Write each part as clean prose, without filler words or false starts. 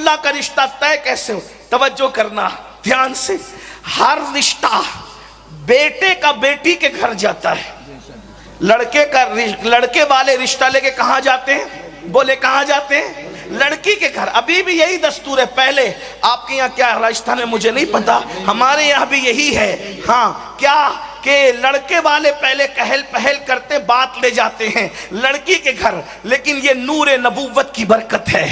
عبداللہ کا رشتہ طے کیسے ہو؟ توجہ کرنا دھیان سے، ہر رشتہ بیٹے کا بیٹی کے گھر جاتا ہے، لڑکے والے رشتہ لے کے کہاں جاتے ہیں؟ بولے کہاں جاتے ہیں؟ لڑکی کے گھر۔ ابھی بھی یہی دستور ہے، پہلے آپ کے یہاں کیا راجستھان میں مجھے نہیں پتا، ہمارے یہاں بھی یہی ہے، ہاں کیا کہ لڑکے والے پہلے کہل پہل کرتے بات لے جاتے ہیں لڑکی کے گھر، لیکن یہ نور نبوت کی برکت ہے۔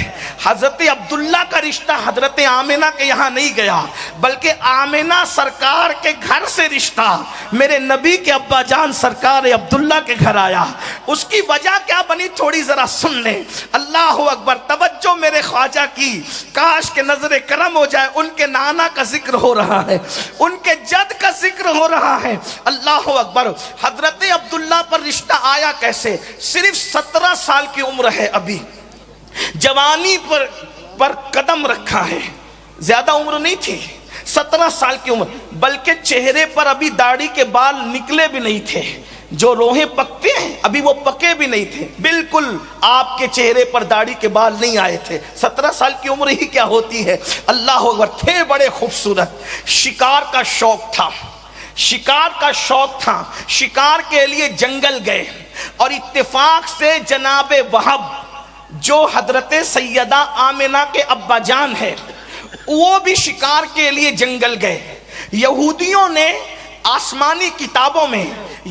حضرت عبداللہ کا رشتہ حضرت آمنہ کے یہاں نہیں گیا، بلکہ آمنہ سرکار کے گھر سے رشتہ میرے نبی کے ابا جان سرکار عبداللہ کے گھر آیا۔ اس کی وجہ کیا بنی تھوڑی ذرا سن لیں۔ اللہ اکبر، توجہ میرے خواجہ کی، کاش کہ نظر کرم ہو جائے۔ ان کے نانا کا ذکر ہو رہا ہے، ان کے جد کا ذکر ہو رہا ہے۔ اللہ اکبر، حضرت عبداللہ پر رشتہ آیا کیسے؟ صرف 17 سال کی عمر ہے، ابھی جوانی پر قدم رکھا ہے، زیادہ عمر نہیں تھی، 17 سال کی عمر، بلکہ چہرے پر ابھی داڑھی کے بال نکلے بھی نہیں تھے، جو روحیں پکتے ہیں ابھی وہ پکے بھی نہیں تھے، بالکل آپ کے چہرے پر داڑھی کے بال نہیں آئے تھے۔ 17 سال کی عمر ہی کیا ہوتی ہے۔ اللہ اکبر، تھے بڑے خوبصورت، شکار کا شوق تھا، شکار کا شوق تھا، شکار کے لیے جنگل گئے، اور اتفاق سے جناب وہب جو حضرت سیدہ آمنہ کے ابا جان ہے وہ بھی شکار کے لیے جنگل گئے۔ یہودیوں نے آسمانی کتابوں میں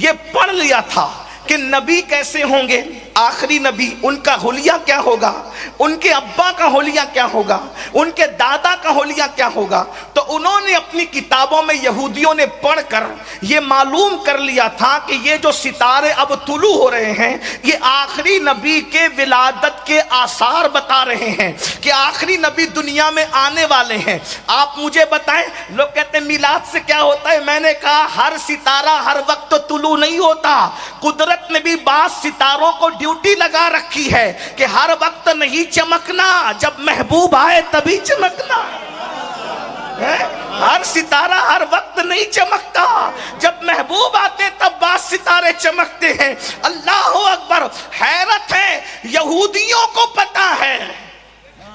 یہ پڑھ لیا تھا کہ نبی کیسے ہوں گے، آخری نبی، ان کا حلیہ کیا ہوگا، ان کے ابا کا حلیہ کیا ہوگا، ان کے دادا کا حلیہ کیا ہوگا۔ تو انہوں نے اپنی کتابوں میں، یہودیوں نے پڑھ کر یہ معلوم کر لیا تھا کہ یہ جو ستارے اب طلوع ہو رہے ہیں یہ آخری نبی کے ولادت کے آثار بتا رہے ہیں کہ آخری نبی دنیا میں آنے والے ہیں۔ آپ مجھے بتائیں، لوگ کہتے ہیں میلاد سے کیا ہوتا ہے؟ میں نے کہا ہر ستارہ ہر وقت تو طلوع نہیں ہوتا، قدرت نے بھی بعض ستاروں کو ڈیوٹی لگا رکھی ہے کہ ہر وقت نہیں چمکنا، جب محبوب آئے تبھی چمکنا۔ ہر ستارہ ہر وقت نہیں چمکتا، جب محبوب آتے تب بعض ستارے چمکتے ہیں۔ اللہ اکبر، حیرت ہے، یہودیوں کو پتا ہے،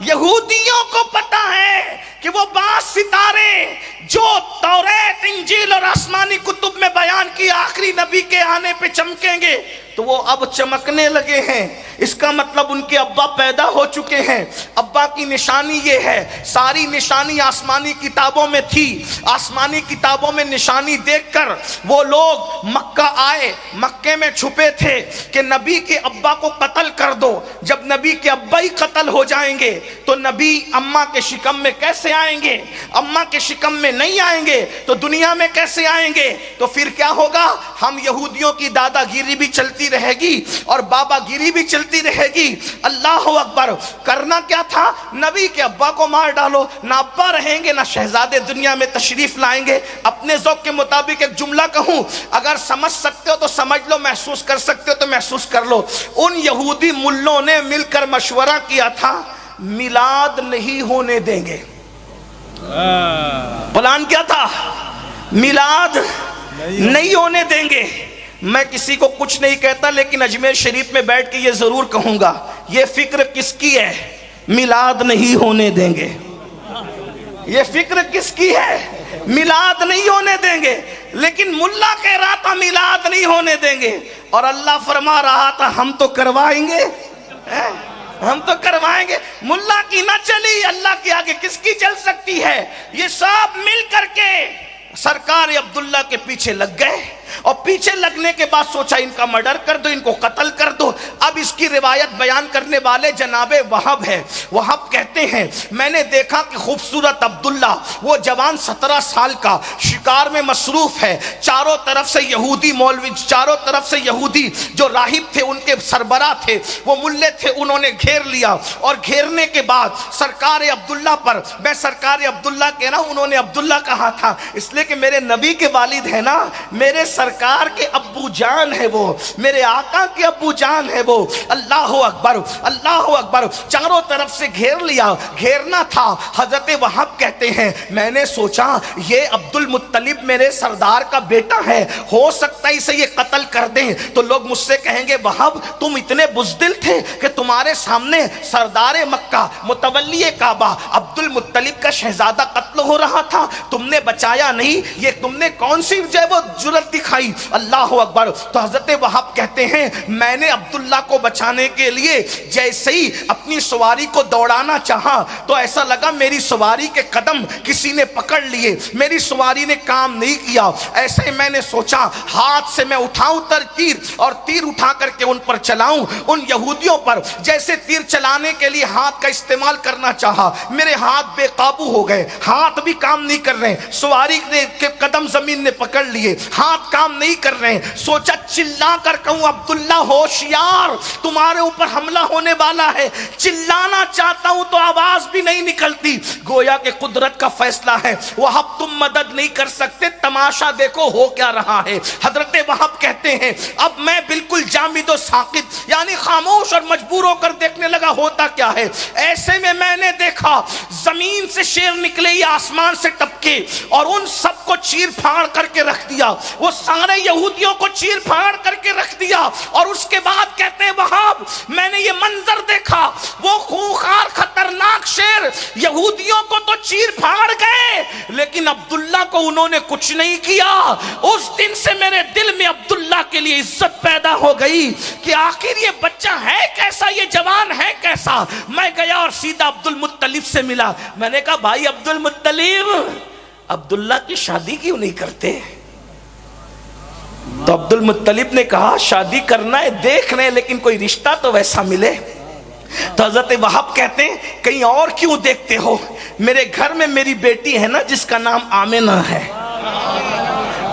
یہودیوں کو پتا ہے کہ وہ بعض ستارے جو توریت، انجیل اور آسمانی کتب میں بیان کی آخری نبی کے آنے پہ چمکیں گے، تو وہ اب چمکنے لگے ہیں۔ اس کا مطلب ان کے ابا پیدا ہو چکے ہیں۔ ابا کی نشانی یہ ہے، ساری نشانی آسمانی کتابوں میں تھی، آسمانی کتابوں میں نشانی دیکھ کر وہ لوگ مکہ آئے، مکے میں چھپے تھے کہ نبی کے ابا کو قتل کر دو۔ جب نبی کے ابا ہی قتل ہو جائیں گے تو نبی اماں کے شکم میں کیسے آئیں گے؟ اماں کے شکم میں نہیں آئیں گے تو دنیا میں کیسے آئیں گے؟ تو پھر کیا ہوگا؟ ہم یہودیوں کی دادا گیری بھی چلتی رہے گی اور بابا گیری بھی چلتی رہے گی۔ اللہ اکبر، کرنا کیا تھا؟ نبی کے ابا کو مار ڈالو، نہ ابا رہیں گے نہ شہزادے دنیا میں تشریف لائیں گے۔ اپنے ذوق کے مطابق ایک جملہ کہوں، اگر سمجھ سکتے ہو تو سمجھ لو، محسوس کر سکتے ہو تو محسوس کر لو۔ ان یہودی ملوں نے مل کر مشورہ کیا تھا میلاد نہیں ہونے دیں گے۔ پلان کیا تھا؟ میلاد نہیں ہونے دیں گے۔ میں کسی کو کچھ نہیں کہتا، لیکن اجمیر شریف میں بیٹھ کے یہ ضرور کہوں گا، یہ فکر کس کی ہے؟ میلاد نہیں ہونے دیں گے۔ یہ فکر کس کی ہے؟ میلاد نہیں ہونے دیں گے۔ لیکن ملا کہہ رہا تھا میلاد نہیں ہونے دیں گے، اور اللہ فرما رہا تھا ہم تو کروائیں گے، ہم تو کروائیں گے۔ ملا کی نہ چلی، اللہ کے آگے کس کی چل سکتی ہے؟ یہ سب مل کر کے سرکار عبداللہ کے پیچھے لگ گئے، اور پیچھے لگنے کے بعد سوچا ان کا مرڈر کر دو، ان کو قتل کر دو۔ اب اس کی روایت بیان کرنے والے جناب وہب ہے۔ وہب کہتے ہیں میں نے دیکھا کہ خوبصورت عبداللہ، وہ جوان 17 سال کا، شکار میں مصروف ہے، چاروں طرف سے یہودی مولوی، چاروں طرف سے یہودی جو راہب تھے، ان کے سربراہ تھے، وہ ملے تھے، انہوں نے گھیر لیا، اور گھیرنے کے بعد سرکار عبداللہ پر، میں سرکار عبداللہ کہنا، انہوں نے عبداللہ کہا تھا اس لیے کہ میرے نبی کے والد ہے نا، میرے سرکار کے ابو جان ہے وہ، میرے آقا کے ابو جان ہے وہ۔ اللہ اکبر، اللہ اکبر، چاروں طرف سے گھیر لیا، گھیرنا تھا۔ حضرت وہب کہتے ہیں میں نے سوچا یہ عبد المطلب میرے سردار کا بیٹا ہے، ہو سکتا ہے اسے یہ قتل قتل کر دیں تو لوگ مجھ سے کہیں گے وہاب تم اتنے بزدل تھے کہ تمہارے سامنے سردار مکہ متولی کعبہ عبد المطلب کا شہزادہ قتل ہو رہا تھا، تم نے بچایا نہیں، یہ تم نے کون سی جو ہے وہ جرأت دکھائی؟ اللہ اکبر۔ تو حضرت وہاب کہتے ہیں میں نے عبداللہ کو بچانے کے لیے جیسے ہی اپنی سواری کو دوڑانا چاہا تو ایسا لگا میری سواری کے قدم کسی نے پکڑ لیے، میری سواری نے کام نہیں کیا۔ ایسے ہی میں نے سوچا ہاتھ سے میں اٹھاؤں تیر اور تیر اٹھا کر کے ان پر چلاؤں، ان یہودیوں پر۔ جیسے تیر چلانے کے لیے ہاتھ کا استعمال کرنا چاہا، میرے ہاتھ بے قابو ہو گئے، ہاتھ بھی کام نہیں کر رہے، سواری کے قدم زمین نے پکڑ لیے، ہاتھ کام نہیں کر رہے۔ سوچا چلا کر کہوں عبداللہ ہوشیار، تمہارے اوپر حملہ ہونے والا ہے۔ چلانا چاہتا ہوں تو آواز بھی نہیں نکلتی، گویا کہ قدرت کا فیصلہ ہے، وہاب تم مدد نہیں کر سکتے، تماشا دیکھو ہو کیا رہا ہے۔ حضرت وہاب کہتے ہیں اب میں بالکل جامد و ساکت یعنی خاموش اور مجبور ہو کر دیکھنے لگا ہوتا کیا ہے۔ ایسے میں نے دیکھا زمین سے شیر نکلے یا آسمان سے ٹپکے اور ان سب کو چیر پھاڑ کر کے رکھ دیا، وہ سارے یہودیوں کو چیر پھاڑ کر کے رکھ دیا۔ اور اس کے بعد کہتے ہیں وہاب میں نے یہ منظر دیکھا، وہ خونخوار خطرناک شیر یہودیوں کو تو چیر پھاڑ گئے لیکن عبداللہ کو انہوں نے کچھ نہیں کیا۔ اس دن سے میرے دل میں عبداللہ کے لیے عزت پیدا ہو گئی کہ آخر یہ بچہ ہے کیسا، یہ جوان ہے کیسا۔ میں گیا اور سیدھا عبد المطلب سے ملا، میں نے کہا بھائی عبد المطلب عبداللہ کی شادی کیوں نہیں کرتے؟ تو عبد المطلب نے کہا شادی کرنا ہے دیکھ رہے لیکن کوئی رشتہ تو ویسا ملے۔ تو حضرت وہاب کہتے ہیں کہیں اور کیوں دیکھتے ہو، میرے گھر میں میری بیٹی ہے نا جس کا نام آمنہ ہے،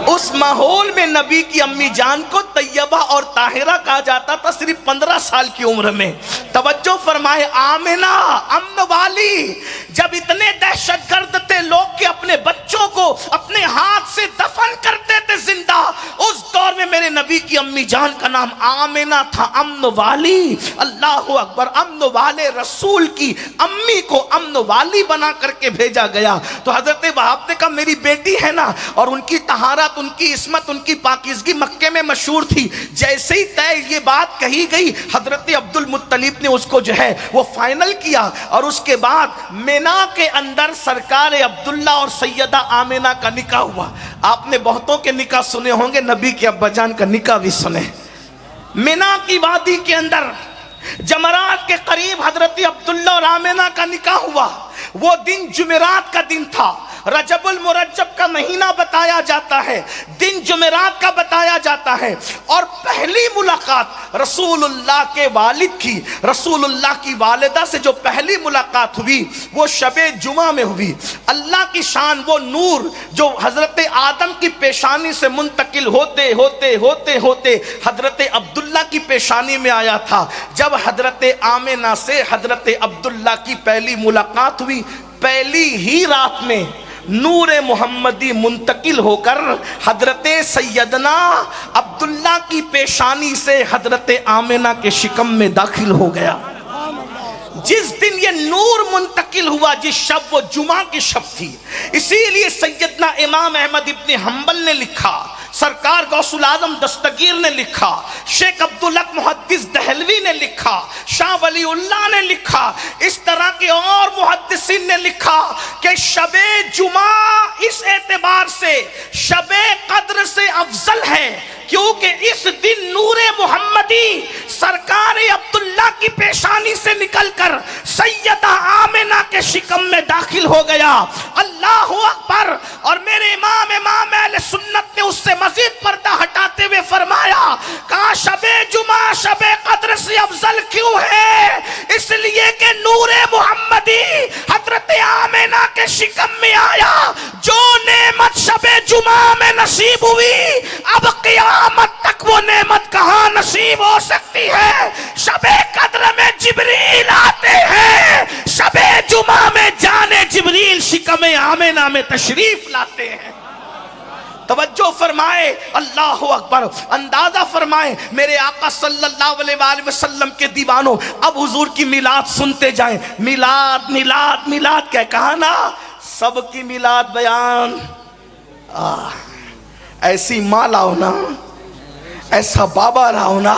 اس ماحول میں نبی کی امی جان کو طیبہ اور طاہرہ کہا جاتا تھا صرف 15 سال کی عمر میں۔ توجہ فرمائے، آمنہ امن والی، جب اتنے دہشت گرد تھے لوگ کہ اپنے بچوں کو اپنے ہاتھ سے دفن کرتے تھے زندہ، اس دور میں میرے نبی کی امی جان کا نام آمنہ تھا، امن والی۔ اللہ اکبر، امن والے رسول کی امی کو امن والی بنا کر کے بھیجا گیا۔ تو حضرت وہاب نے کہا میری بیٹی ہے نا، اور ان کی طہارت، ان کی عصمت، ان کی پاکیزگی مکے میں مشہور تھی۔ جیسے ہی یہ بات کہی گئی حضرت عبد المطلب نے اس کو جو ہے وہ فائنل کیا، اور اس کے بعد مینا کے اندر سرکار عبداللہ اور سیدہ آمنہ کا نکاح ہوا۔ آپ نے بہتوں کے نکاح سنے ہوں گے، نبی کے ابا جان کا نکاح بھی سنے۔ مینا کی وادی کے اندر جمرات کے قریب حضرت عبداللہ اور آمنہ کا نکاح ہوا۔ وہ دن جمعرات کا دن تھا، رجب المرجب کا مہینہ بتایا جاتا ہے، دن جمعرات کا بتایا جاتا ہے، اور پہلی ملاقات رسول اللہ کے والد کی، رسول اللہ کی والدہ سے جو پہلی ملاقات ہوئی وہ شب جمعہ میں ہوئی۔ اللہ کی شان، وہ نور جو حضرت آدم کی پیشانی سے منتقل ہوتے ہوتے ہوتے ہوتے حضرت عبداللہ کی پیشانی میں آیا تھا۔ جب حضرت آمنہ سے حضرت عبداللہ کی پہلی ملاقات ہوئی، پہلی ہی رات میں نور محمدی منتقل ہو کر حضرت سیدنا عبداللہ کی پیشانی سے حضرت آمنہ کے شکم میں داخل ہو گیا۔ جس دن یہ نور منتقل ہوا، جس شب، وہ جمعہ کی شب تھی۔ اسی لیے سیدنا امام احمد ابن حنبل نے لکھا، سرکار غوث العظم دستگیر نے لکھا، شیخ عبدالحق محدث دہلوی نے لکھا، شاہ ولی اللہ نے لکھا، اس طرح کے اور محدثین نے لکھا کہ شب جمعہ اس اعتبار سے شب قدر سے افضل ہے کیونکہ اس دن نور محمدی سرکار عبداللہ کی پیشانی سے نکل کر سیدہ آمنہ کے شکم میں داخل ہو گیا۔ اللہ اکبر۔ اور میرے امام اہل سنت نے اس سے مزید پردہ ہٹاتے ہوئے فرمایا، کہا شب جمعہ شب قدر سے افضل کیوں ہے؟ اس لیے کہ نور محمدی حضرت آمنہ کے شکم میں آیا۔ جو نعمت شب جمعہ میں نصیب ہوئی، اب قیامت تک وہ نعمت کہاں نصیب ہو سکتی ہے؟ شب قدر میں جبریل آتے ہیں، شب جمعہ میں جان جبریل شکم آمنہ میں تشریف لاتے ہیں۔ توجہ فرمائے، اللہ اکبر۔ اندازہ فرمائے میرے آقا صلی اللہ علیہ وآلہ وسلم کے دیوانوں، اب حضور کی میلاد سنتے جائیں۔ میلاد میلاد میلاد کیا کہا نا، سب کی میلاد بیان۔ ایسی ماں لاؤ نا، ایسا بابا لاؤ نا،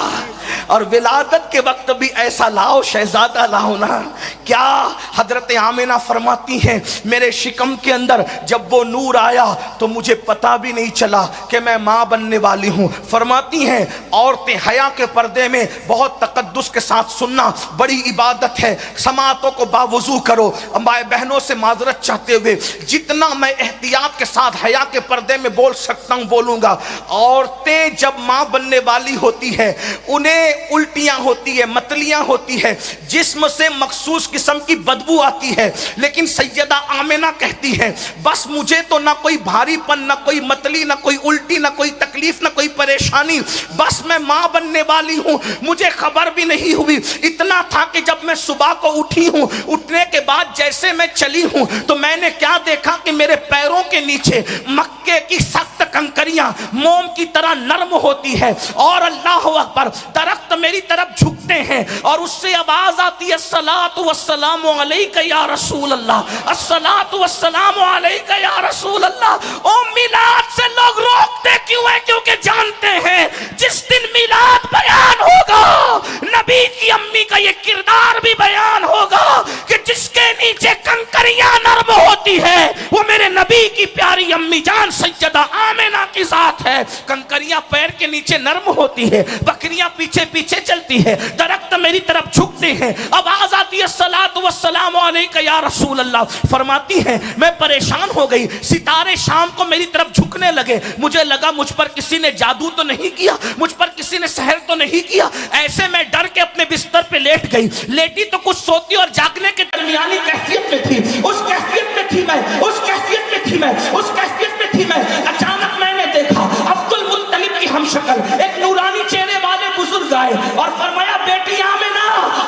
اور ولادت کے وقت بھی ایسا لاؤ شہزادہ لاؤ نا۔ کیا حضرت آمنہ فرماتی ہیں میرے شکم کے اندر جب وہ نور آیا تو مجھے پتا بھی نہیں چلا کہ میں ماں بننے والی ہوں۔ فرماتی ہیں عورتیں حیا کے پردے میں بہت تقدس کے ساتھ سننا بڑی عبادت ہے، سماعتوں کو باوضو کرو۔ مائیں بہنوں سے معذرت چاہتے ہوئے جتنا میں احتیاط کے ساتھ حیا کے پردے میں بول سکتا ہوں بولوں گا۔ عورتیں جب ماں بننے والی ہوتی ہے انہیں الٹیاں ہوتی ہے، متلیاں ہوتی ہے، جسم سے مخصوص قسم کی بدبو آتی ہے، لیکن سیدہ آمنہ کہتی ہے بس مجھے تو نہ کوئی بھاری پن، نہ کوئی متلی، نہ کوئی الٹی، نہ کوئی تکلیف، نہ کوئی پریشانی، بس میں ماں بننے والی ہوں، مجھے خبر بھی نہیں ہوئی۔ اتنا تھا کہ جب میں صبح کو اٹھی ہوں، اٹھنے کے بعد جیسے میں چلی ہوں تو میں نے کیا دیکھا کہ میرے پیروں کے نیچے مکے کی سخت کنکریاں موم کی طرح نرم ہوتی ہے، اور اللہ اکبر درخت میری طرف جھکتے ہیں اور اس سے آواز آتی ہے الصلاۃ والسلام علیک یا رسول اللہ، الصلاۃ والسلام علیک یا رسول اللہ۔ او میلاد سے لوگ روکتے کیوں ہیں؟ کیونکہ جانتے ہیں جس دن میلاد بیان ہوگا نبی کی امی کا یہ کردار بھی بیان ہوگا کہ جس کے نیچے کنکریاں نرم ہوتی ہے وہ میرے نبی کی پیاری امی جان سیدہ آمنہ کی ذات ہے۔ کنکریاں پیر کے نیچے نرم ہوتی ہے، بکریاں پیچھے پیچھے چلتی ہے، درخت میری طرف جھکتے ہیں، آواز آتی ہے الصلاۃ والسلام علیک یا رسول اللہ۔ فرماتی ہیں میں پریشان ہو گئی، ستارے شام کو میری طرف جھکنے لگے، مجھے لگا مجھ پر کسی نے جادو تو نہیں کیا، مجھ پر کسی نے سحر تو نہیں کیا۔ ایسے میں ڈر کے اپنے بستر پہ لیٹ گئی، لیٹی تو کچھ سوتی اور جاگنے کے درمیانی کیفیت میں تھی، اس کیفیت میں تھی میں، اس کیفیت میں تھی میں، اس کیفیت میں تھی میں۔ اچانک میں نے دیکھا عبد المطلب کی ہم شکل ایک نورانی چہرے والے بزرگ آئے اور فرمایا بیٹی آمنہ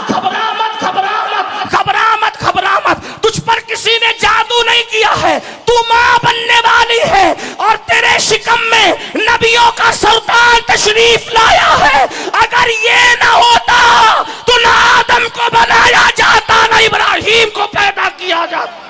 گھبرا مت، گھبرا مت، گھبرا مت، گھبرا مت، تجھ پر کسی نے جادو نہیں کیا ہے، تو ماں بننے والی ہے اور تیرے شکم میں نبیوں کا سلطان تشریف لایا ہے۔ اگر یہ نہ ہوتا تو نہ آدم کو بنایا جاتا نہ ابراہیم کو پیدا کیا جاتا۔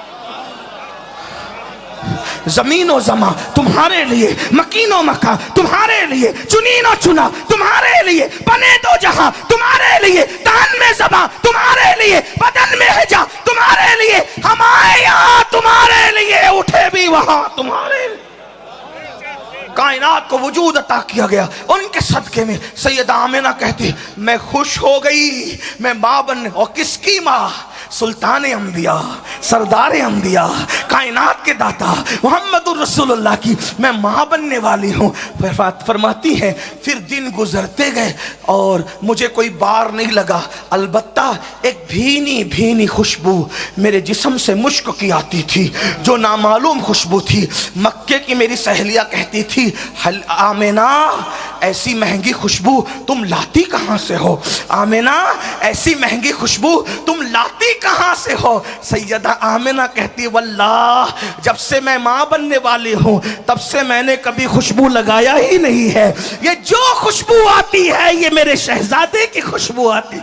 زمین و زمان تمہارے لیے، مکین و مکان تمہارے لیے، چنین و چنا تمہارے لیے، بنے دو جہاں تمہارے لیے، تن میں زبان تمہارے لیے، بدن میں حجا تمہارے لیے، ہم آئے یہاں تمہارے لیے، اٹھے بھی وہاں تمہارے لیے۔ کائنات کو وجود عطا کیا گیا ان کے صدقے میں۔ سیدہ آمنہ کہتی میں خوش ہو گئی، میں ماں بننے، اور کس کی ماں؟ سلطان انبیاء، سردار انبیاء، کائنات کے داتا محمد الرسول اللہ کی میں ماں بننے والی ہوں۔ فرماتی ہیں پھر دن گزرتے گئے اور مجھے کوئی بار نہیں لگا، البتہ ایک بھینی بھینی خوشبو میرے جسم سے مشک کی آتی تھی جو نامعلوم خوشبو تھی۔ مکے کی میری سہیلیاں کہتی تھی آمنہ ایسی مہنگی خوشبو تم لاتی کہاں سے ہو؟ آمنہ ایسی مہنگی خوشبو تم لاتی کہاں سے ہو؟ سیدہ آمنہ کہتی واللہ جب سے میں ماں بننے والی ہوں تب سے میں نے کبھی خوشبو لگایا ہی نہیں ہے، یہ جو خوشبو آتی ہے یہ میرے شہزادے کی خوشبو آتی۔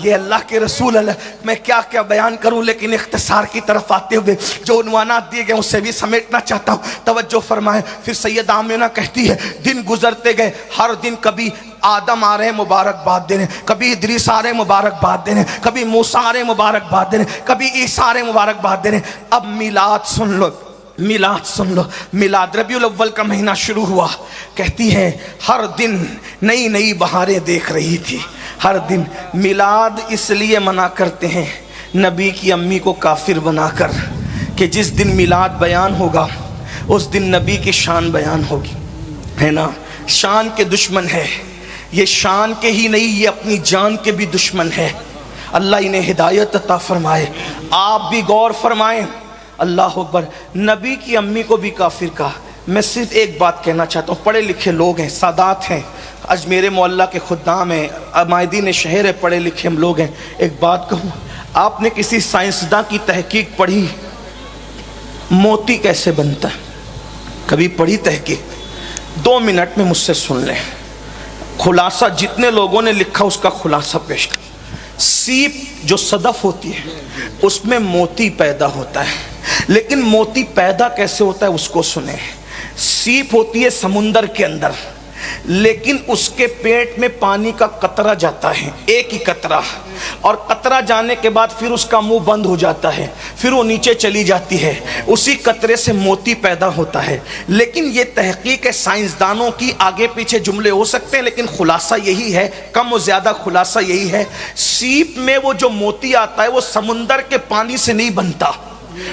یہ اللہ کے رسول اللہ، میں کیا کیا بیان کروں، لیکن اختصار کی طرف آتے ہوئے جو عنوانات دیے گئے اس سے بھی سمیٹنا چاہتا ہوں، توجہ فرمائیں۔ پھر سیدہ آمنہ کہتی ہے دن گزرتے گئے، ہر دن کبھی آدم آ رہے ہیں مبارکباد دینے، کبھی ادریس آ رہے ہیں مبارکباد دینے، کبھی موسیٰ آ رہے ہیں مبارکباد دینے، کبھی عیسیٰ آ رہے ہیں مبارکباد دینے۔ اب میلاد سن لو، میلاد سن لو، میلاد ربیع الاول کا مہینہ شروع ہوا۔ کہتی ہیں ہر دن نئی نئی بہاریں دیکھ رہی تھی، ہر دن۔ میلاد اس لیے منع کرتے ہیں نبی کی امی کو کافر بنا کر کہ جس دن میلاد بیان ہوگا اس دن نبی کی شان بیان ہوگی، ہے نا؟ شان کے دشمن ہے یہ، شان کے ہی نہیں یہ اپنی جان کے بھی دشمن ہے۔ اللہ انہیں ہدایت عطا فرمائے، آپ بھی غور فرمائیں۔ اللہ اکبر، نبی کی امی کو بھی کافر کہا۔ میں صرف ایک بات کہنا چاہتا ہوں، پڑھے لکھے لوگ ہیں، سادات ہیں، اجمیر معلیٰ کے خدام ہیں، مائدین شہر ہے، پڑھے لکھے ہم لوگ ہیں۔ ایک بات کہوں، آپ نے کسی سائنسداں کی تحقیق پڑھی موتی کیسے بنتا ہے؟ کبھی پڑھی تحقیق؟ 2 منٹ میں مجھ سے سن لیں، خلاصہ جتنے لوگوں نے لکھا اس کا خلاصہ پیش کر۔ سیپ جو صدف ہوتی ہے اس میں موتی پیدا ہوتا ہے، لیکن موتی پیدا کیسے ہوتا ہے اس کو سنیں۔ سیپ ہوتی ہے سمندر کے اندر، لیکن اس کے پیٹ میں پانی کا قطرہ جاتا ہے، ایک ہی قطرہ، اور قطرہ جانے کے بعد پھر اس کا منہ بند ہو جاتا ہے، پھر وہ نیچے چلی جاتی ہے، اسی قطرے سے موتی پیدا ہوتا ہے۔ لیکن یہ تحقیق ہے سائنسدانوں کی، آگے پیچھے جملے ہو سکتے ہیں لیکن خلاصہ یہی ہے، کم و زیادہ خلاصہ یہی ہے، سیپ میں وہ جو موتی آتا ہے وہ سمندر کے پانی سے نہیں بنتا،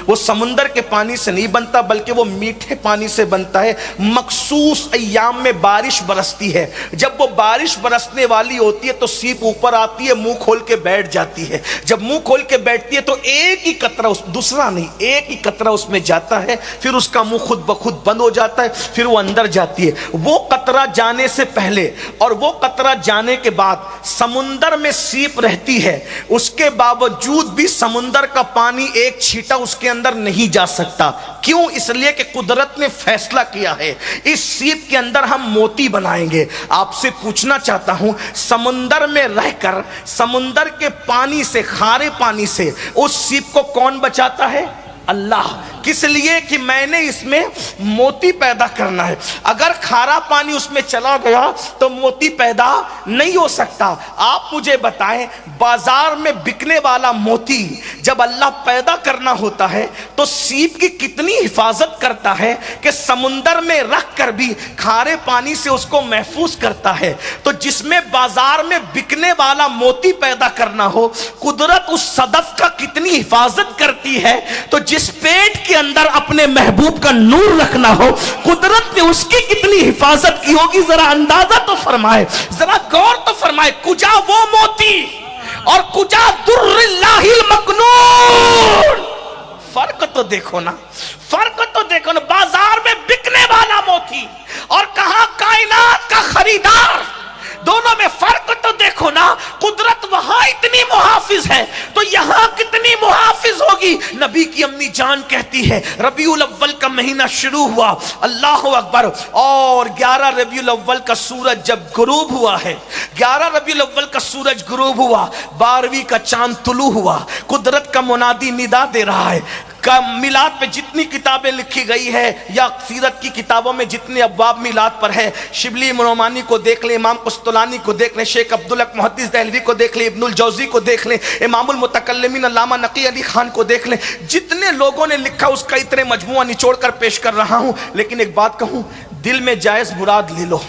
وہ سمندر کے پانی سے نہیں بنتا بلکہ وہ میٹھے پانی سے بنتا ہے۔ مخصوص ایام میں بارش برستی ہے، جب وہ بارش برسنے والی ہوتی ہے تو سیپ اوپر آتی ہے، منہ کھول کے بیٹھ جاتی ہے، جب منہ کھول کے بیٹھتی ہے تو ایک ہی قطرہ، دوسرا نہیں، ایک ہی قطرہ اس میں جاتا ہے، پھر اس کا منہ خود بخود بند ہو جاتا ہے، پھر وہ اندر جاتی ہے۔ وہ قطرہ جانے سے پہلے اور وہ قطرہ جانے کے بعد سمندر میں سیپ رہتی ہے، اس کے باوجود بھی سمندر کا پانی ایک چھیٹا اس کے اندر نہیں جا سکتا۔ کیوں؟ اس لیے کہ قدرت نے فیصلہ کیا ہے اس سیپ کے اندر ہم موتی بنائیں گے۔ آپ سے پوچھنا چاہتا ہوں، سمندر میں رہ کر سمندر کے پانی سے، کھارے پانی سے اس سیپ کو کون بچاتا ہے؟ اللہ۔ کس لیے؟ کہ میں نے اس میں موتی پیدا کرنا ہے، اگر کھارا پانی اس میں چلا گیا تو موتی پیدا نہیں ہو سکتا۔ آپ مجھے بتائیں، بازار میں بکنے والا موتی جب اللہ پیدا کرنا ہوتا ہے تو سیپ کی کتنی حفاظت کرتا ہے کہ سمندر میں رکھ کر بھی کھارے پانی سے اس کو محفوظ کرتا ہے۔ تو جس میں بازار میں بکنے والا موتی پیدا کرنا ہو، قدرت اس صدف کا کتنی حفاظت کرتی ہے، تو جس پیٹ کے اندر اپنے محبوب کا نور رکھنا ہو، قدرت نے اس کی کتنی حفاظت کی ہوگی، ذرا اندازہ تو فرمائے، ذرا غور تو فرمائے۔ کجا وہ موتی اور کجا در اللہ المکنون، فرق تو دیکھو نا، فرق تو دیکھو نا۔ بازار میں بکنے والا موتی اور کہاں کائنات کا خریدار، دونوں میں فرق تو دیکھو نا۔ قدرت وہاں اتنی محافظ ہے تو یہاں کتنی محافظ ہوگی۔ نبی کی امی جان کہتی ہے ربیع الاول کا مہینہ شروع ہوا، اللہ اکبر، اور 11 ربیع الاول کا سورج جب غروب ہوا ہے، 11 ربیع الاول کا سورج غروب ہوا، 12ویں کا چاند طلوع ہوا، قدرت کا منادی ندا دے رہا ہے۔ میلاد پہ جتنی کتابیں لکھی گئی ہے یا سیرت کی کتابوں میں جتنے ابواب میلاد پر ہے، شبلی نعمانی کو دیکھ لیں، امام قسطلانی کو دیکھ لیں، شیخ عبدالحق محدث دہلوی کو دیکھ لیں، ابن الجوزی کو دیکھ لیں، امام المتکلمین علامہ نقی علی خان کو دیکھ لیں، جتنے لوگوں نے لکھا اس کا اتنے مجموعہ نچوڑ کر پیش کر رہا ہوں۔ لیکن ایک بات کہوں، دل میں جائز مراد لے لو،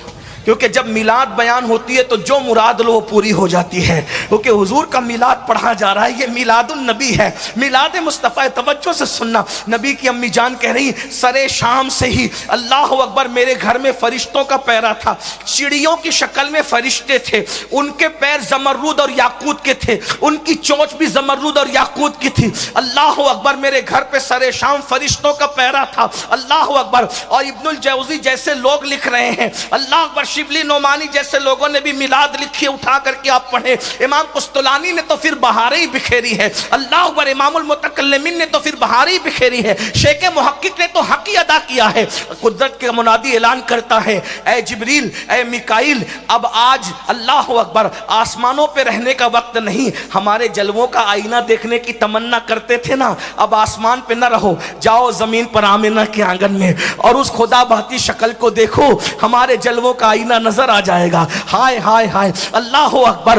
کیونکہ جب میلاد بیان ہوتی ہے تو جو مراد لو وہ پوری ہو جاتی ہے، کیونکہ حضور کا میلاد پڑھا جا رہا ہے، یہ میلاد النبی ہے، میلاد مصطفیٰ۔ توجہ سے سننا، نبی کی امی جان کہہ رہی سرے شام سے ہی اللہ اکبر میرے گھر میں فرشتوں کا پیرا تھا، چڑیوں کی شکل میں فرشتے تھے، ان کے پیر زمرد اور یاقوت کے تھے، ان کی چونچ بھی زمرد اور یاقوت کی تھی۔ اللہ اکبر، میرے گھر پہ سرے شام فرشتوں کا پیرا تھا، اللہ اکبر۔ اور ابن الجوزی جیسے لوگ لکھ رہے ہیں، اللہ اکبر، شبلی نعمانی جیسے لوگوں نے بھی میلاد لکھی، اٹھا کر کے آپ پڑھیں۔ امام قسطلانی نے تو پھر بہاریں ہی بکھیری ہے، اللہ اکبر۔ امام المتکلمین نے تو پھر بہاریں ہی بکھیری ہے، شیخ محقق نے تو حق ہی ادا کیا ہے۔ قدرت کا منادی اعلان کرتا ہے، اے جبریل، اے میکائیل، اب آج اللہ اکبر آسمانوں پہ رہنے کا وقت نہیں، ہمارے جلووں کا آئینہ دیکھنے کی تمنا کرتے تھے نا، اب آسمان پہ نہ رہو، جاؤ زمین پر آمنہ کے آنگن میں اور اس خدا بہتی شکل کو دیکھو، ہمارے جلووں کا آئینہ نظر آ جائے گا۔ ہائے ہائے ہائے، اللہ اکبر۔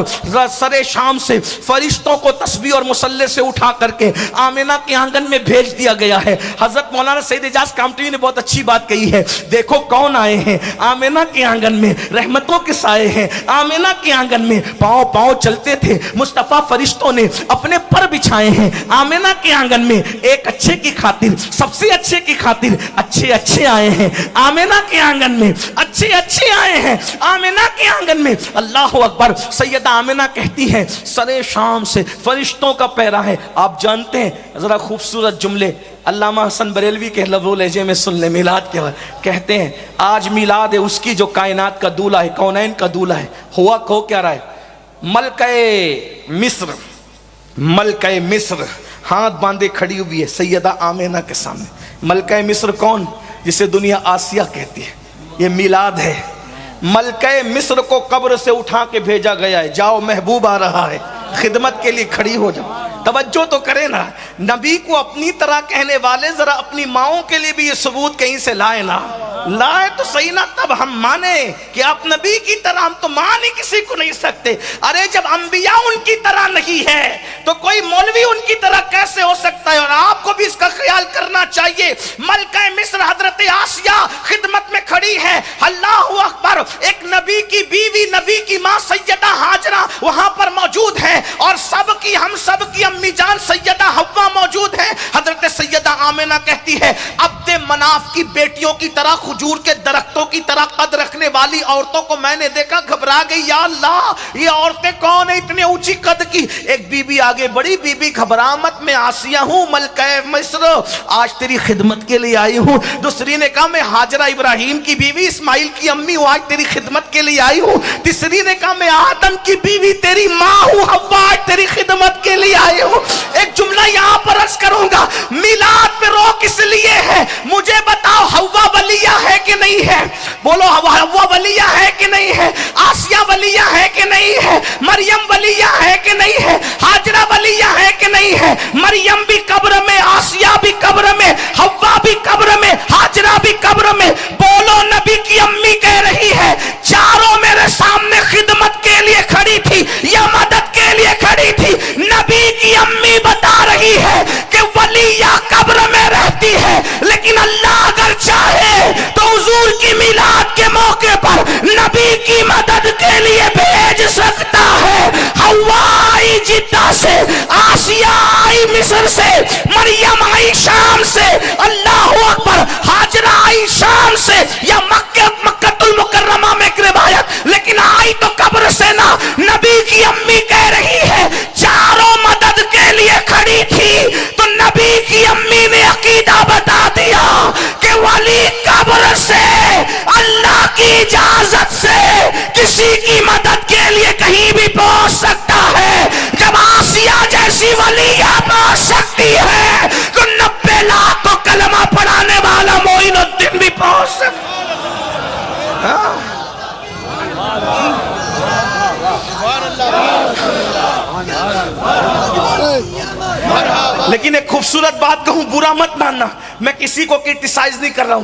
سرے شام سے فرشتوں کو تسبیح اور مصلی سے اٹھا کر کے آمنہ کے آنگن میں بھیج دیا گیا ہے۔ حضرت مولانا سید اعجاز کامٹی نے بہت اچھی بات کہی ہے، دیکھو کون آئے ہیں آمنہ کے آنگن میں، رحمتوں کے سائے ہیں آمنہ کے آنگن میں، پاؤں پاؤں چلتے تھے مصطفیٰ، فرشتوں نے اپنے پر بچھائے ہیں آمنہ کے آنگن میں، ایک اچھے کی خاطر، سب سے اچھے کی خاطر، اچھے اچھے آئے ہیں آمنہ کے آنگن میں، اچھے اچھے آئے ہیں آمنہ کے آنگن میں۔ اللہ اکبر۔ سیدہ آمنہ کہتی ہیں سرے شام سے فرشتوں کا پیرا ہے۔ آپ جانتے ہیں، ذرا خوبصورت جملے علامہ حسن بریلوی کے لفظ و لہجے میں سن لیں، میلاد کے کہتے ہیں آج میلاد ہے اس کی جو کائنات کا دولہا ہے، کونین کا دولہا ہے۔ ہوا کہو کیا رہا ہے؟ ملکہ مصر، ملکہ مصر ہاتھ باندھے کھڑی ہوئی ہے سیدہ آمنہ کے سامنے۔ ملکہ مصر کون؟ جسے دنیا آسیہ کہتی ہے، یہ میلاد ہے۔ ملکہ مصر کو قبر سے اٹھا کے بھیجا گیا ہے، جاؤ محبوب آ رہا ہے، خدمت کے لیے کھڑی ہو جاؤ۔ توجہ تو کرے نا, نبی کو اپنی طرح کہنے والے ذرا اپنی ماؤں کے لیے بھی یہ ثبوت کہیں سے لائے نا, لائے تو صحیح نا, تب ہم مانے کہ آپ نبی کی طرح. ہم تو مان ہی کسی کو نہیں سکتے. ارے جب انبیاء ان کی طرح نہیں ہے تو کوئی مولوی ان کی طرح کیسے ہو سکتا ہے؟ اور آپ کو بھی اس کا خیال کرنا چاہیے. ملکہ مصر حضرت آسیہ خدمت میں کھڑی ہے, اللہ اکبر, ایک نبی کی بیوی, نبی کی ماں سیدہ ہاجرہ وہاں پر موجود ہے, اور سب کی, ہم سب کی امی جان سیدہ حوا موجود ہے. حضرت سیدہ آمنہ کہتی ہے عبد مناف کی بیٹیوں کی طرح, کھجور کے درختوں کی طرح قد رکھنے والی عورتوں کو میں نے دیکھا, گھبرا گئی, یا اللہ یہ عورتیں کون ہیں اتنے اونچی قد کی؟ ایک بی بی آگے بڑی, بی بی گھبرا مت, میں آسیہ ہوں ملکہ مصر, آج تیری خدمت کے لیے آئی ہوں. دوسری نے کہا میں ہاجرہ ابراہیم کی بیوی, اسماعیل کی امی ہوں, آج تیری خدمت کے لیے آئی ہوں. تیسری نے کہا میں آدم کی بیوی تیری ماں ہوں, حوا, آج تیری خدمت کے لیے آئی ہوں. ایک جملہ یہاں پر عرض کروں گا, میلاد پہ روک اس لیے ہے, مجھے بتاؤ حوا ولیہ ہے کہ نہیں ہے؟ بولو حوا ولیہ ہے کہ نہیں ہے؟ آسیہ ولیہ ہے کہ نہیں ہے؟ مریم ولیہ ہے کہ نہیں ہے؟ ہاجرہ ولیہ ہے کہ نہیں ہے؟ مریم بھی قبر میں, آسیہ بھی قبر میں, حوا بھی قبر میں, ہاجرہ بھی قبر میں. بولو نبی کی امی کہہ رہی ہے چاروں میرے سامنے خدمت کے لیے کھڑی تھی یا مدد کے لیے کھڑی تھی. نبی کی امی بتا رہی ہے کہ ولیہ قبر میں رہتی ہے, لیکن اللہ اگر چاہے تو حضور کی میلاد کے موقع پر نبی کی مدد کے لیے بھیج سکتا ہے. حوا آئی جدہ سے, آسیہ آئی مصر سے, مریم آئی شام سے, اللہ اکبر, ہاجرہ آئی شام سے یا مکہ المکرمہ میں ایک روایت, لیکن آئی تو قبر سے نا. نبی کی امی کہہ رہی ہے چاروں مدد کے لیے کھڑی تھی, تو نبی کی امی نے عقیدہ بتا دیا کہ ولی قبر سے اللہ کی اجازت سے کسی کی مدد کے لیے کہیں بھی پہنچ سکتا ہے. جب آسیہ جیسی ولیہ پہنچ سکتی ہے تو 90 لاکھ کو کلمہ پڑھانے والا معین الدین بھی پہنچ سکتا ہے. لیکن ایک خوبصورت بات کہوں, برا مت ماننا, میں کسی کو کرٹیسائز نہیں کر رہا ہوں,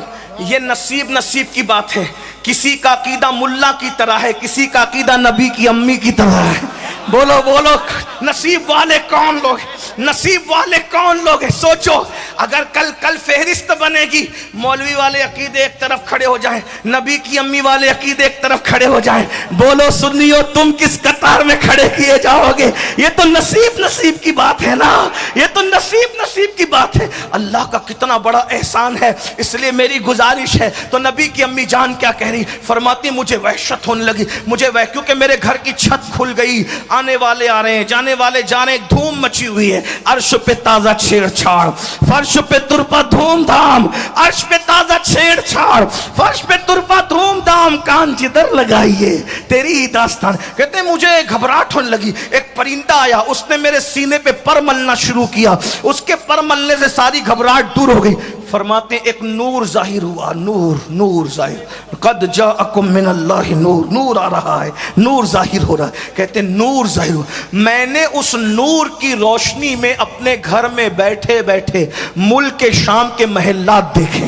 یہ نصیب کی بات ہے. کسی کا عقیدہ ملا کی طرح ہے, کسی کا عقیدہ نبی کی امی کی طرح ہے. بولو بولو, نصیب والے کون لوگ, نصیب والے کون لوگ ہیں؟ سوچو, اگر کل فہرست بنے گی, مولوی والے عقیدے ایک طرف کھڑے ہو جائیں, نبی کی امی والے عقیدے ایک طرف کھڑے ہو جائیں, بولو سنیو تم کس قطار میں کھڑے کیے جاؤ گے؟ یہ تو نصیب کی بات ہے نا, یہ تو نصیب کی بات ہے. اللہ کا کتنا بڑا احسان ہے. اس لیے میری گزارش ہے, تو نبی کی امی جان کیا کہہ رہی, فرماتی مجھے وحشت ہونے لگی, مجھے کیونکہ میرے گھر کی چھت کھل گئی, آنے والے آ رہے ہیں, جانے والے جا رہے ہیں, دھوم مچی ہوئی ہے, عرش پہ تازہ چھیڑ چھاڑ, فرش پہ ترپا دھوم دھام, عرش پہ تازہ چھیڑ چھاڑ, فرش پہ ترپا دھوم دھام, کان جدھر لگائیے تیری ہی داستان. کہتے ہیں مجھے گھبراہٹ ہونے لگی, ایک پرندہ آیا, اس نے میرے سینے پہ پر ملنا شروع کیا, اس کے پر ملنے سے ساری گھبراہٹ دور ہو گئی. فرماتے ہیں ایک نور ظاہر ہوا, نور ظاہر, قد جاءکم من اللہ نور, نور آ رہا ہے, نور ظاہر ہو رہا ہے. کہتے ہیں نور ظاہر ہوا, میں نے اس نور کی روشنی میں اپنے گھر میں بیٹھے بیٹھے ملک شام کے محلات دیکھے.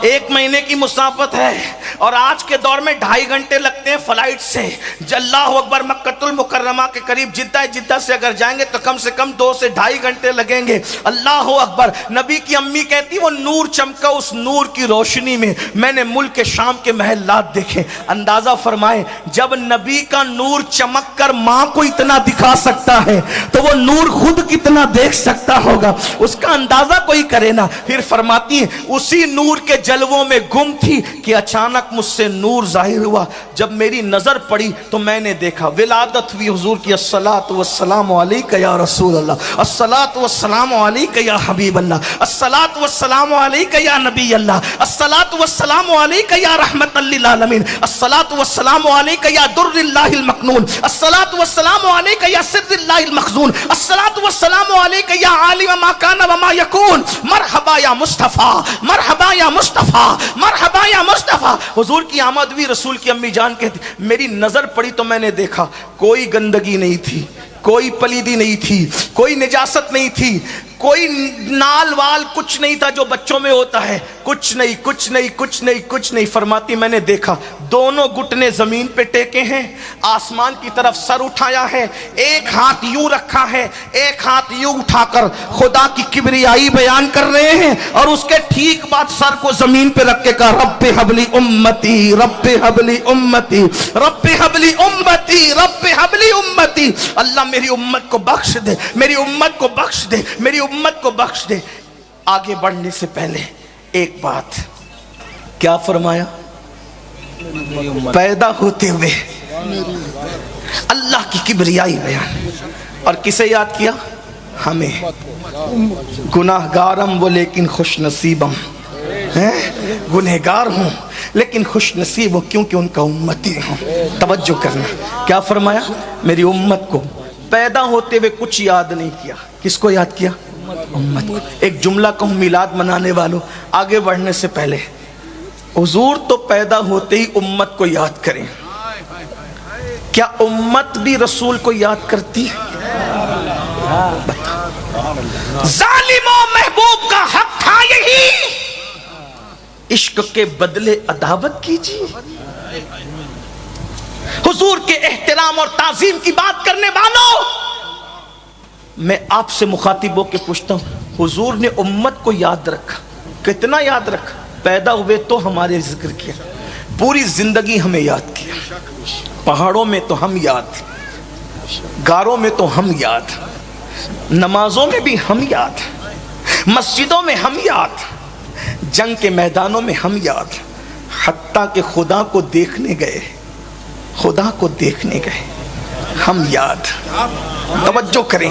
1 مہینے کی مسافت ہے, اور آج کے دور میں 2.5 گھنٹے لگتے ہیں فلائٹ سے. اللہ اکبر, مکہ المکرمہ کے قریب جدہ سے اگر جائیں گے تو کم سے کم 2 سے 2.5 گھنٹے لگیں گے. اللہ اکبر. نبی کی امی کہتی وہ نور چمکا, اس نور کی روشنی میں میں نے ملک شام کے محلات دیکھے. اندازہ فرمائے, جب نبی کا نور چمک کر ماں کو اتنا دکھا سکتا ہے تو وہ نور خود کتنا دیکھ سکتا ہوگا, اس کا اندازہ کوئی کرے نا. پھر فرماتی ہیں اسی نور کے جلووں میں گم تھی کہ اچانک مجھ سے نور ظاہر ہوا. جب میری نظر پڑی تو میں نے دیکھا, ولادت ہوئی حضور کی, الصلاۃ والسلام علیک یا رسول اللہ, الصلاۃ والسلام علیک یا حبیب اللہ, الصلاۃ والسلام علیک یا نبی اللہ, الصلاۃ والسلام علیک یا رحمت للعالمین, الصلاۃ والسلام علیک یا در اللہ المکنون, الصلاۃ والسلام علیک یا سر اللہ المخزون, الصلاۃ والسلام علیک یا عالم ما کان وما یکون, مرحبا یا مصطفیٰ, مرحبا یا مصطفیٰ, مرحبا یا مصطفیٰ. حضور کی آمد ہوئی, رسول کی امی جان کہتی میری نظر پڑی تو میں نے دیکھا کوئی گندگی نہیں تھی, کوئی پلیدی نہیں تھی، کوئی نجاست نہیں تھی، کوئی نال وال کچھ نہیں تھا جو بچوں میں ہوتا ہے، کچھ نہیں کچھ نہیں کچھ نہیں کچھ نہیں۔ فرماتی میں نے دیکھا دونوں گھٹنے زمین پہ ٹیکے ہیں، آسمان کی طرف سر اٹھایا ہے، ایک ہاتھ یوں رکھا ہے، ایک ہاتھ یوں اٹھا کر خدا کی کبریائی بیان کر رہے ہیں، اور اس کے ٹھیک بعد سر کو زمین پہ رکھ کے کہا رب حبلی امتی، رب حبلی امتی، رب حبلی امتی، رب حبلی امتی۔ اللہ میری امت کو بخش دے، میری امت کو بخش دے، میری امت کو بخش دے۔ آگے بڑھنے سے پہلے ایک بات کیا فرمایا؟ پیدا ہوتے ہوئے اللہ کی کبریائی بیان، اور کسے یاد کیا؟ ہمیں، گناہگارم وہ لیکن خوش نصیبم، گنہگار ہوں لیکن خوش نصیب ہوں کیونکہ ان کا امتی ہوں۔ توجہ کرنا، کیا فرمایا؟ میری امت کو پیدا ہوتے ہوئے کچھ یاد نہیں کیا۔ کس کو یاد کیا؟ امت کو۔ ایک جملہ کہوں میلاد منانے والوں، آگے بڑھنے سے پہلے حضور تو پیدا ہوتے ہی امت کو یاد کریں، کیا امت بھی رسول کو یاد کرتی؟ ظالموں محبوب کا حق تھا یہی، عشق کے بدلے عداوت کیجیے۔ حضور کے احترام اور تعظیم کی بات کرنے والوں، میں آپ سے مخاطب ہو کے پوچھتا ہوں، حضور نے امت کو یاد رکھا، کتنا یاد رکھا؟ پیدا ہوئے تو ہمارے ذکر کیا، پوری زندگی ہمیں یاد کیا، پہاڑوں میں تو ہم یاد، غاروں میں تو ہم یاد، نمازوں میں بھی ہم یاد، مسجدوں میں ہم یاد، جنگ کے میدانوں میں ہم یاد، حتیٰ کہ خدا کو دیکھنے گئے، خدا کو دیکھنے گئے ہم یاد۔ توجہ کریں،